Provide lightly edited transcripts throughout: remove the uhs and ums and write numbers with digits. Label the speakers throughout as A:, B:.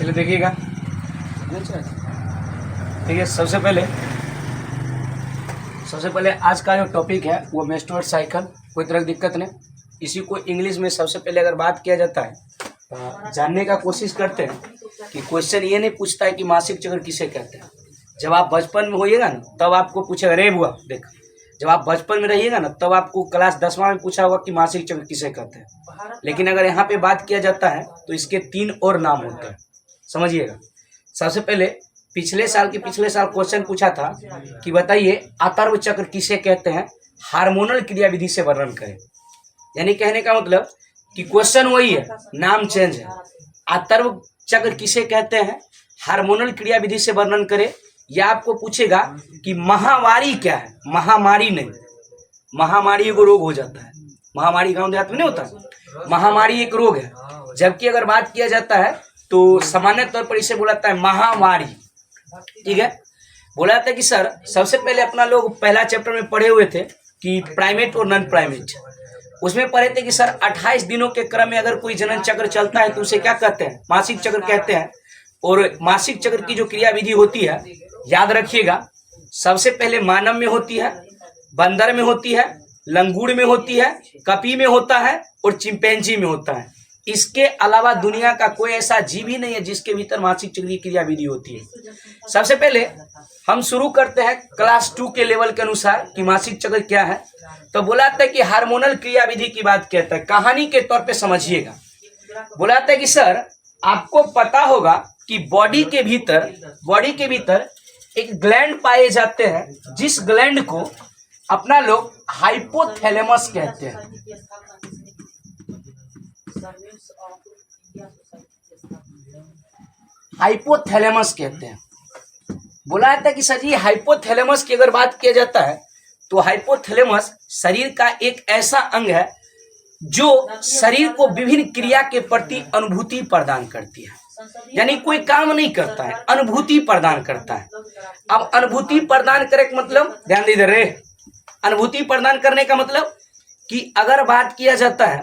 A: चलिए देखिएगा। ठीक है, सबसे पहले आज का जो टॉपिक है वो मेंस्ट्रुअल साइकिल। कोई तरह की दिक्कत नहीं, इसी को इंग्लिश में सबसे पहले अगर बात किया जाता है तो जानने का कोशिश करते हैं कि क्वेश्चन ये नहीं पूछता है कि मासिक चक्र किसे कहते हैं। जब आप बचपन में होइएगा ना तब आपको पूछेगा, रे बुआ देख, जब आप बचपन में रहिएगा ना तब आपको क्लास 10वां में पूछा होगा कि मासिक चक्र किसे कहते हैं। लेकिन अगर यहाँ पे बात किया जाता है तो इसके 3 और नाम होते हैं, समझिएगा। सबसे पहले पिछले साल क्वेश्चन पूछा था कि बताइए आतर्व चक्र किसे कहते हैं, हार्मोनल क्रियाविधि से वर्णन करें। यानी कहने का मतलब कि क्वेश्चन वही है, नाम चेंज है। आतर्व चक्र किसे कहते हैं, हार्मोनल क्रियाविधि से वर्णन करें। या आपको पूछेगा कि महामारी क्या है, महामारी नहीं, महामारी एक रोग हो जाता है। महामारी गांव देहात में नहीं होता, महामारी एक रोग है। जबकि अगर बात किया जाता है तो सामान्य तौर पर इसे बोला जाता है महामारी। ठीक है, बोला जाता है कि सर सबसे पहले अपना लोग पहला चैप्टर में पढ़े हुए थे कि प्राइमेट और नॉन प्राइमेट। उसमें पढ़े थे कि सर 28 दिनों के क्रम में अगर कोई जनन चक्र चलता है तो उसे क्या कहते हैं, मासिक चक्र कहते हैं। और मासिक चक्र की जो क्रियाविधि होती है, याद रखिएगा, सबसे पहले मानव में होती है, बंदर में होती है, लंगूर में होती है, कपी में होता है और चिंपैंजी में होता है। इसके अलावा दुनिया का कोई ऐसा जीव ही नहीं है जिसके भीतर मासिक चक्र की क्रियाविधि होती है। सबसे पहले हम शुरू करते हैं क्लास 2 के लेवल के अनुसार कि मासिक चक्र क्या है। तो बोला था कि हार्मोनल क्रियाविधि की बात कहता है, कहानी के तौर पे समझिएगा। बोला था कि सर आपको पता होगा कि बॉडी के भीतर एक ग्लैंड पाए जाते हैं, जिस ग्लैंड को अपना लोग हाइपोथैलेमस कहते हैं। हाइपोथैलेमस कहते हैं। बोला जाता है कि सर ये हाइपोथैलेमस की अगर बात किया जाता है तो हाइपोथैलेमस शरीर का एक ऐसा अंग है जो शरीर को विभिन्न क्रिया के प्रति अनुभूति प्रदान करती है। यानी कोई काम नहीं करता है, अनुभूति प्रदान करता है। अब अनुभूति प्रदान करे का मतलब, ध्यान दे रे, अनुभूति प्रदान करने का मतलब कि अगर बात किया जाता है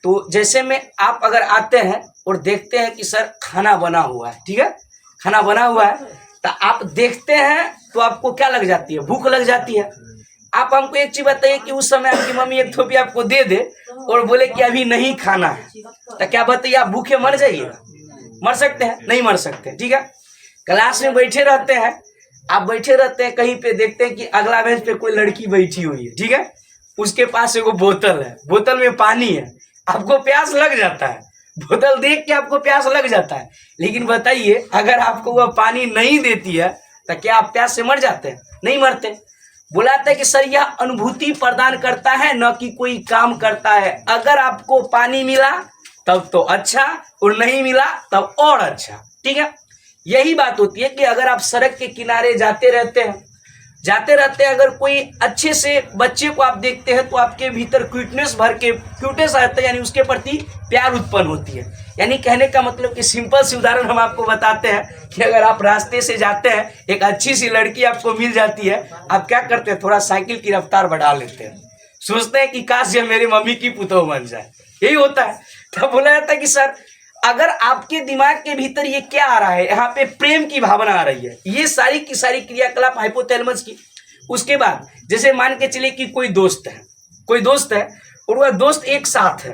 A: तो जैसे में आप अगर आते हैं और देखते हैं कि सर खाना बना हुआ है, ठीक है, खाना बना हुआ है, तो आप देखते हैं तो आपको क्या लग जाती है, भूख लग जाती है। आप हमको एक चीज बताइए कि उस समय आपकी मम्मी एक थोपी आपको दे दे और बोले कि अभी नहीं खाना है, तो क्या बताइए, आप भूखे मर जाइएगा? मर सकते हैं? नहीं मर सकते। ठीक है, क्लास में बैठे रहते हैं, आप बैठे रहते हैं कहीं पे, देखते हैं कि अगला बेंच पे कोई लड़की बैठी हुई है, ठीक है, उसके पास एगो बोतल है, बोतल में पानी है, आपको प्यास लग जाता है, बोतल देख के आपको प्यास लग जाता है। लेकिन बताइए अगर आपको वह पानी नहीं देती है तो क्या आप प्यास से मर जाते हैं? नहीं मरते। बुलाते हैं कि सर यह अनुभूति प्रदान करता है, न कि कोई काम करता है। अगर आपको पानी मिला तब तो अच्छा, और नहीं मिला तब और अच्छा। ठीक है, यही बात होती है कि अगर आप सड़क के किनारे जाते रहते हैं, अगर कोई अच्छे से बच्चे को आप देखते हैं तो आपके भीतर क्यूटनेस आता है, यानी उसके प्रति प्यार उत्पन्न होती है। यानी कहने का मतलब कि सिंपल सी उदाहरण हम आपको बताते हैं कि अगर आप रास्ते से जाते हैं, एक अच्छी सी लड़की आपको मिल जाती है, आप क्या करते हैं, थोड़ा साइकिल की रफ्तार बढ़ा लेते हैं, सोचते हैं कि काश ये मेरी मम्मी की पुतोह बन जाए। यही होता है। तब बोला जाता है कि सर अगर आपके दिमाग के भीतर ये क्या आ रहा है, यहाँ पे प्रेम की भावना आ रही है, ये सारी की सारी क्रियाकलाप हाइपोथैलेमस की। उसके बाद जैसे मान के चले कि कोई दोस्त है और वह दोस्त एक साथ है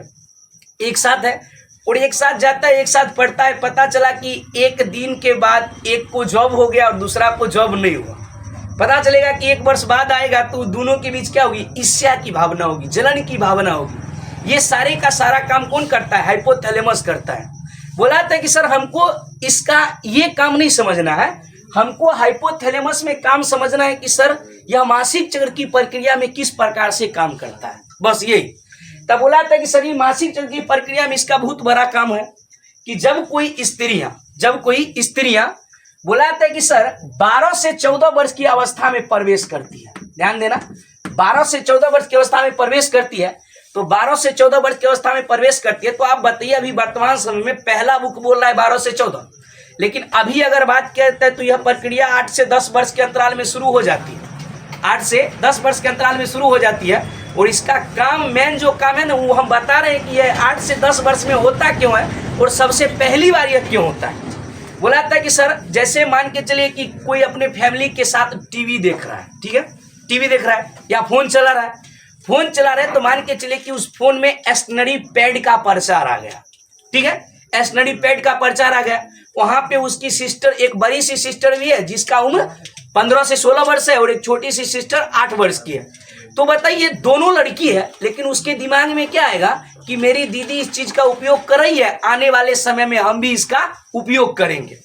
A: और एक साथ जाता है, एक साथ पढ़ता है। पता चला कि एक दिन के बाद एक को जॉब हो गया और दूसरा को जॉब नहीं हुआ। पता चलेगा कि 1 वर्ष बाद आएगा तो दोनों के बीच क्या होगी, ईर्ष्या की भावना होगी, जलन की भावना होगी। ये सारे का सारा काम कौन करता है, हाइपोथैलेमस करता है। बोला था कि सर हमको इसका ये काम नहीं समझना है, हमको हाइपोथैलेमस में काम समझना है कि सर यह मासिक चक्र की प्रक्रिया में किस प्रकार से काम करता है, बस यही। तब बोला था कि सर ये मासिक चक्र की प्रक्रिया में इसका बहुत बड़ा काम है कि जब कोई स्त्रियां बोला था कि सर 12 से 14 वर्ष की अवस्था में प्रवेश करती है। ध्यान देना, 12 से 14 वर्ष की अवस्था में प्रवेश करती है। तो 12 से 14 वर्ष की अवस्था में प्रवेश करती है। तो आप बताइए, अभी वर्तमान समय में पहला बुक बोल रहा है 12 से 14, लेकिन अभी अगर बात करते हैं तो यह प्रक्रिया 8 से 10 वर्ष के अंतराल में शुरू हो जाती है। 8 से 10 वर्ष के अंतराल में शुरू हो जाती है। और इसका काम, मेन जो काम है ना, वो हम बता रहे हैं कि यह 8 से 10 वर्ष में होता क्यों है और सबसे पहली बार यह क्यों होता है। बोला था कि सर जैसे मान के चलिए कि कोई अपने फैमिली के साथ टीवी देख रहा है, ठीक है, टीवी देख रहा है या फोन चला रहा है, फोन चला रहे तो मान के चलिए कि उस फोन में स्टेशनरी पैड का प्रचार आ गया, ठीक है, स्टेशनरी पैड का प्रचार आ गया। वहां पे उसकी सिस्टर, एक बड़ी सी सिस्टर भी है जिसका उम्र 15 से 16 वर्ष है और एक छोटी सी सिस्टर 8 वर्ष की है। तो बताइए दोनों लड़की है, लेकिन उसके दिमाग में क्या आएगा कि मेरी दीदी इस चीज का उपयोग कर रही है, आने वाले समय में हम भी इसका उपयोग करेंगे।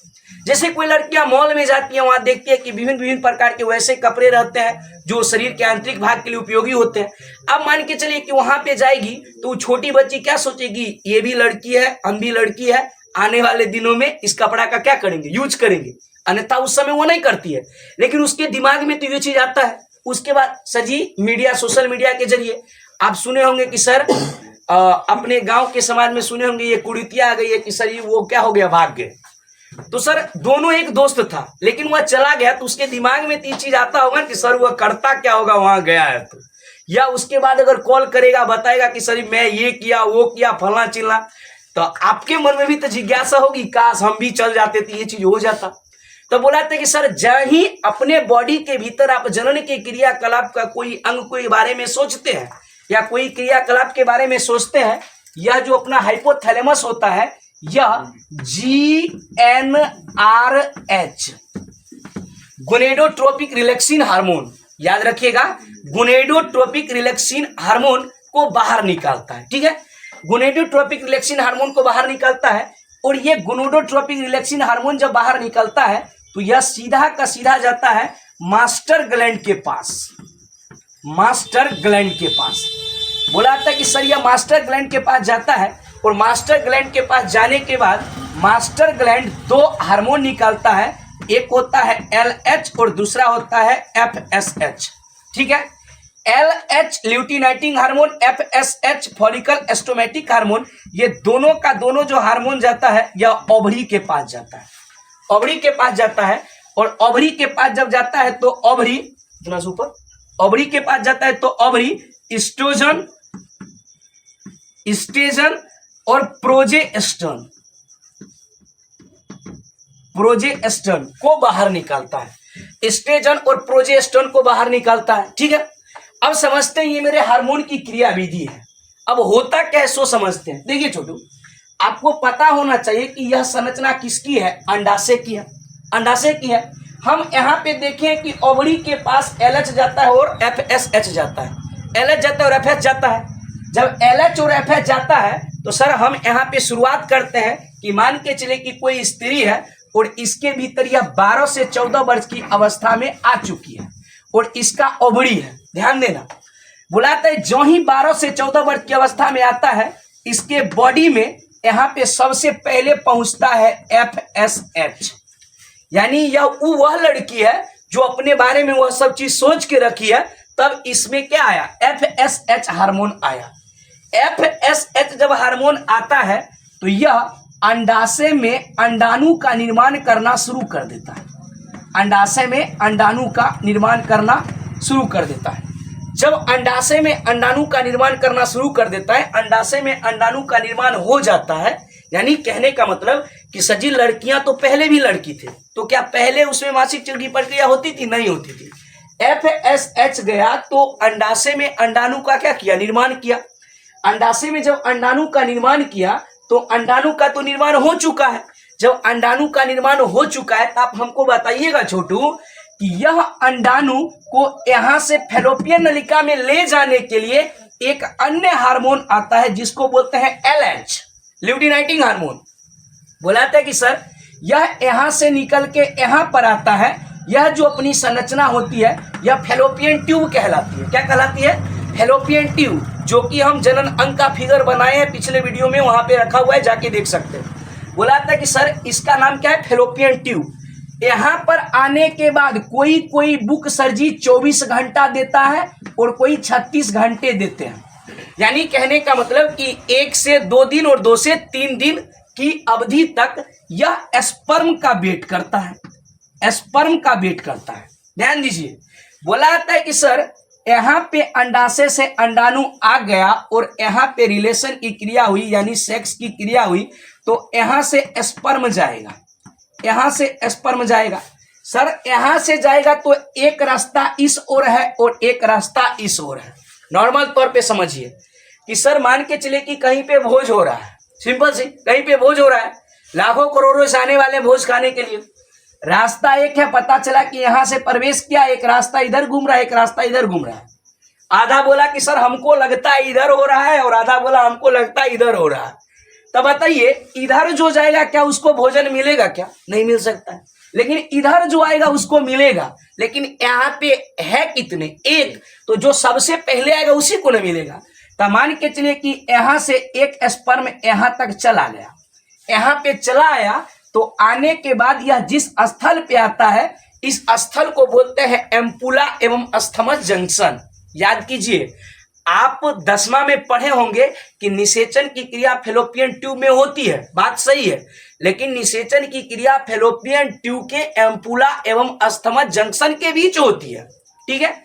A: जैसे कोई लड़कियां मॉल में जाती हैं, वहां देखती है कि विभिन्न विभिन्न प्रकार के वैसे कपड़े रहते हैं जो शरीर के आंतरिक भाग के लिए उपयोगी होते हैं। अब मान के चलिए कि वहां पे जाएगी तो छोटी बच्ची क्या सोचेगी, ये भी लड़की है, हम भी लड़की है, आने वाले दिनों में इस कपड़ा का क्या करेंगे, यूज करेंगे। अन्यथा उस समय वो नहीं करती है, लेकिन उसके दिमाग में तो ये चीज आता है। उसके बाद सजी मीडिया, सोशल मीडिया के जरिए आप सुने होंगे कि सर अपने गांव के समाज में सुने होंगे ये कुरीतियां आ गई है कि सर ये वो क्या हो गया, भाग गए। तो सर दोनों एक दोस्त था, लेकिन वह चला गया तो उसके दिमाग में तीन चीज आता होगा कि सर वह करता क्या होगा वहां गया है तो, या उसके बाद अगर कॉल करेगा बताएगा कि सर मैं ये किया वो किया फलना चिलना, तो आपके मन में भी तो जिज्ञासा होगी काश हम भी चल जाते तो ये चीज हो जाता। तो बोला था कि सर जहाँ ही अपने बॉडी के भीतर आप जनन के क्रियाकलाप का कोई अंग के बारे में सोचते हैं या कोई क्रियाकलाप के बारे में सोचते हैं, यह जो अपना हाइपोथैलेमस होता है यह GnRH गोनेडोट्रोपिक रिलैक्सिन हार्मोन, याद रखिएगा, गोनेडोट्रोपिक रिलैक्सिन हार्मोन को बाहर निकालता है, ठीक है, गोनेडोट्रोपिक रिलैक्सिन हार्मोन को बाहर निकालता है। और ये गोनेडोट्रोपिक रिलैक्सिन हार्मोन जब बाहर निकलता है तो यह सीधा का सीधा जाता है मास्टर ग्लैंड के पास, मास्टर ग्लैंड के पास। बोला था कि सर यह मास्टर ग्लैंड के पास जाता है और मास्टर ग्लैंड के पास जाने के बाद मास्टर ग्लैंड दो हार्मोन निकालता है, एक होता है LH और दूसरा होता है FSH, ठीक है। LH luteinizing hormone, FSH follicle stimulating hormone, ये दोनों का दोनों जो हार्मोन जाता है यह ओवरी के पास जाता है, ओवरी के पास जाता है। और ओवरी के पास जब जाता है तो ओवरी इतना सुपर, ओवरी के पास जाता है तो ओवरी एस्ट्रोजन, एस्ट्रोजन और प्रोजेस्टेरोन, प्रोजेस्टेरोन को बाहर निकालता है, एस्ट्रोजन और प्रोजेस्टेरोन को बाहर निकालता है, ठीक है। अब समझते हैं ये मेरे हार्मोन की क्रिया विधि है। अब होता क्या है सो समझते हैं। देखिए छोटू, आपको पता होना चाहिए कि यह संरचना किसकी है, अंडाशय की है, अंडाशय की है। हम यहाँ पे देखें कि ओवरी के पास LH जाता है और FSH जाता है, LH जाता है और FH जाता है। जब LH और FH जाता है तो सर हम यहाँ पे शुरुआत करते हैं कि मान के चले कि कोई स्त्री है और इसके भीतर यह 12 से 14 वर्ष की अवस्था में आ चुकी है और इसका ओवरी है, ध्यान देना। बुलाता है जो ही 12 से 14 वर्ष की अवस्था में आता है इसके बॉडी में यहाँ पे सबसे पहले पहुंचता है FSH, यानी यह वह लड़की है जो अपने बारे में वह सब चीज सोच के रखी है, तब इसमें क्या आया, FSH हार्मोन आया। FSH जब हार्मोन आता है तो यह अंडाशय में अंडाणु का निर्माण करना शुरू कर देता है, अंडाशय में अंडाणु का निर्माण करना शुरू कर देता है। जब अंडाशय में अंडाणु का निर्माण करना शुरू कर देता है, अंडाशय में अंडाणु का निर्माण हो जाता है, यानी कहने का मतलब कि सजी लड़कियां तो पहले भी लड़की थे, तो क्या पहले उसमें मासिक चक्र की प्रक्रिया होती थी, नहीं होती थी। FSH गया तो अंडाशय में अंडाणु का क्या किया, निर्माण किया। अंडाशय में जब अंडाणु का निर्माण किया तो अंडाणु का तो निर्माण हो चुका है। जब अंडाणु का निर्माण हो चुका है तो आप हमको बताइएगा छोटू कि यह अंडाणु को यहां से फैलोपियन नलिका में ले जाने के लिए एक अन्य हार्मोन आता है जिसको बोलते हैं LH ल्यूटिनाइटिंग हार्मोन। बोलाता है कि सर यह यहां से निकल के यहां पर आता है। यह जो अपनी संरचना होती है यह फैलोपियन ट्यूब कहलाती है। क्या कहलाती है, फैलोपियन ट्यूब, जो कि हम जनन अंग का फिगर बनाए हैं पिछले वीडियो में, वहां पे रखा हुआ है, जाके देख सकते हैं। बोलाता है कि सर इसका नाम क्या है, फैलोपियन ट्यूब। यहाँ पर आने के बाद कोई बुक सर्जी 24 घंटा देता है और कोई 36 घंटे देते हैं, यानी कहने का मतलब कि 1 से 2 दिन और 2 से 3 दिन की अवधि तक यह स्पर्म का वेट करता है, स्पर्म का वेट करता है। ध्यान दीजिए, बोला जाता है कि सर यहाँ पे अंडाशय से अंडाणु आ गया और यहाँ पे रिलेशन की क्रिया हुई, यानी सेक्स की क्रिया हुई, तो यहाँ से स्पर्म जाएगा, यहाँ से स्पर्म जाएगा। सर यहाँ से जाएगा तो एक रास्ता इस ओर है और एक रास्ता इस ओर है। नॉर्मल तौर पे समझिए कि सर मान के चले कि कहीं पे भोज हो रहा है, सिंपल सी, कहीं पे भोज हो रहा है, लाखों करोड़ों से आने वाले भोज खाने के लिए। रास्ता एक है, पता चला कि यहां से प्रवेश किया, एक रास्ता इधर घूम रहा है, एक रास्ता इधर घूम रहा है। आधा बोला कि सर हमको लगता है इधर हो रहा है और आधा बोला हमको लगता है इधर हो रहा है। तब बताइए इधर जो जाएगा क्या उसको भोजन मिलेगा क्या? नहीं मिल सकता है। लेकिन इधर जो आएगा उसको मिलेगा। लेकिन यहाँ पे है कितने? एक, तो जो सबसे पहले आएगा उसी को नहीं मिलेगा। तो मान के चलिए कि यहां से एक स्पर्म यहां तक चला गया, यहां पे चला आया, तो आने के बाद यह जिस स्थल पे आता है इस स्थल को बोलते हैं एम्पुला एवं स्थमस जंक्शन। याद कीजिए, आप 10वां में पढ़े होंगे कि निषेचन की क्रिया फैलोपियन ट्यूब में होती है, बात सही है, लेकिन निषेचन की क्रिया फैलोपियन ट्यूब के एम्पुला एवं स्थमस जंक्शन के बीच होती है। ठीक है,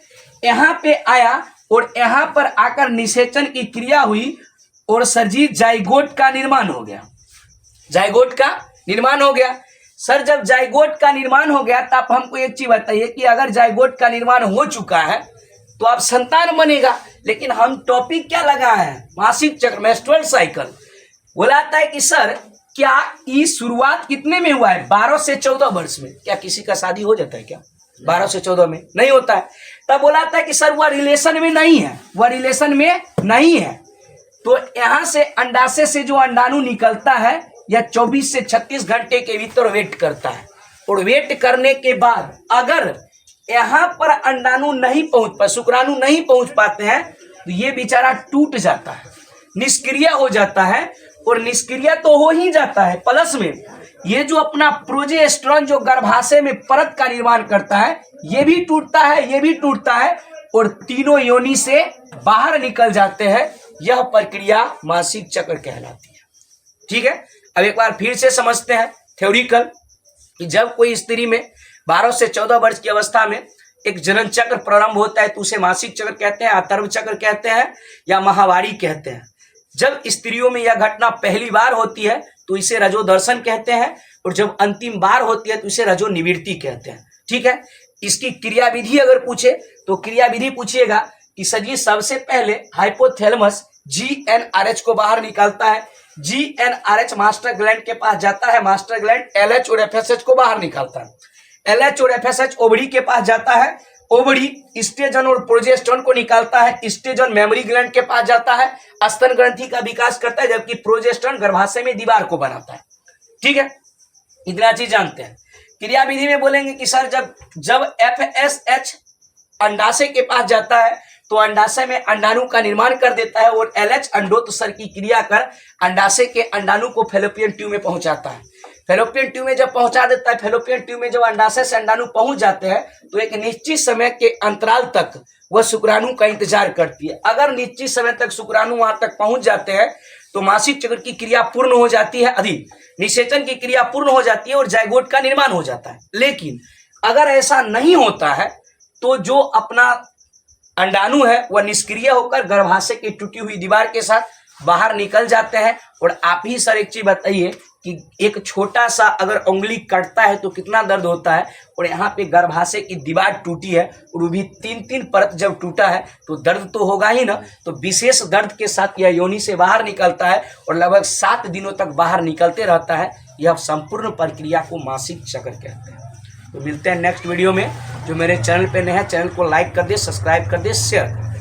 A: यहाँ पे आया और यहाँ पर आकर निषेचन की क्रिया हुई और सजीव जाइगोट का निर्माण हो गया। जाइगोट का निर्माण हो गया। सर जब जाइगोट का निर्माण हो गया तो आप हमको एक चीज बताइए कि अगर जाइगोट का निर्माण हो चुका है तो अब संतान बनेगा। लेकिन हम टॉपिक क्या लगाए हैं? मासिक चक्र, मेंस्ट्रुअल साइकिल। बोलाता है कि सर क्या ये शुरुआत कितने में हुआ है? 12 से 14 वर्ष में। क्या किसी का शादी हो जाता है क्या 12 से 14 में? नहीं होता है। तब बोलाता है कि सर वह रिलेशन में नहीं है, वह रिलेशन में नहीं है। तो यहां से अंडाशय से जो अंडाणु निकलता है यह 24 से 36 घंटे के भीतर वेट करता है। और वेट करने के बाद अगर यहाँ पर अंडाणु नहीं पहुंच पाए, शुक्राणु नहीं पहुंच पाते हैं, तो ये बेचारा टूट जाता है, निष्क्रिय हो जाता है। और निष्क्रिय तो हो ही जाता है, प्लस में ये जो अपना प्रोजेस्टेरोन जो गर्भाशय में परत का निर्माण करता है ये भी टूटता है, ये भी टूटता है और तीनों योनि से बाहर निकल जाते हैं। यह प्रक्रिया मासिक चक्र कहलाती है। ठीक है, अब एक बार फिर से समझते हैं थ्योरिकल कि जब कोई स्त्री में 12 से 14 वर्ष की अवस्था में एक जनन चक्र प्रारंभ होता है तो उसे मासिक चक्र कहते हैं, अतर्व चक्र कहते हैं या माहवारी कहते हैं। जब स्त्रियों में यह घटना पहली बार होती है तो इसे रजोदर्शन कहते हैं और जब अंतिम बार होती है तो इसे रजोनिवृत्ति कहते हैं। ठीक है, इसकी क्रियाविधि अगर पूछे तो क्रियाविधि पूछिएगा कि सजी सबसे पहले हाइपोथैलेमस GnRH को बाहर निकालता है। GnRH मास्टर ग्लैंड के पास जाता है, मास्टर ग्लैंड LH और FSH को बाहर निकालता है। LH और FSH ओवरी के पास जाता है, ओवरी स्टेजन और प्रोजेस्टेरोन को निकालता है, स्टेजन मेमोरी ग्लैंड के पास जाता है, स्तन ग्रंथि का विकास करता है, जबकि प्रोजेस्टेरोन गर्भाशय में दीवार को बनाता है। ठीक है, इतना चीज जानते हैं। क्रियाविधि में बोलेंगे कि सर जब FSH अंडाशय के पास जाता है तो अंडाशय में अंडाणु का निर्माण कर देता है और LH अंडोत्सर्ग की क्रिया कर अंडाशय के अंडाणु को फैलोपियन ट्यूब में पहुंचाता है। फैलोपियन ट्यूब में जब पहुंचा देता है, फैलोपियन ट्यूब में जब अंडाशय से अंडाणु पहुंच जाते हैं तो एक निश्चित समय के अंतराल तक वह शुक्राणु का इंतजार करती है। अगर निश्चित समय तक शुक्राणु वहां तक पहुंच जाते हैं तो मासिक चक्र की क्रिया पूर्ण हो जाती है, निषेचन की क्रिया पूर्ण हो जाती है और जाइगोट का निर्माण हो जाता है। लेकिन अगर ऐसा नहीं होता है तो जो अपना अंडाणु है वह निष्क्रिय होकर गर्भाशय की टूटी हुई दीवार के साथ बाहर निकल जाते हैं। और आप ही सर एक चीज बताइए कि एक छोटा सा अगर उंगली कटता है तो कितना दर्द होता है, और यहाँ पे गर्भाशय की दीवार टूटी है और वो भी 3-3 परत जब टूटा है तो दर्द तो होगा ही ना। तो विशेष दर्द के साथ यह योनि से बाहर निकलता है और लगभग 7 दिनों तक बाहर निकलते रहता है। यह संपूर्ण प्रक्रिया को मासिक चक्र कहते हैं। तो मिलते हैं नेक्स्ट वीडियो में। जो मेरे चैनल पे नए हैं चैनल को लाइक कर दे, सब्सक्राइब कर दे, शेयर कर दे।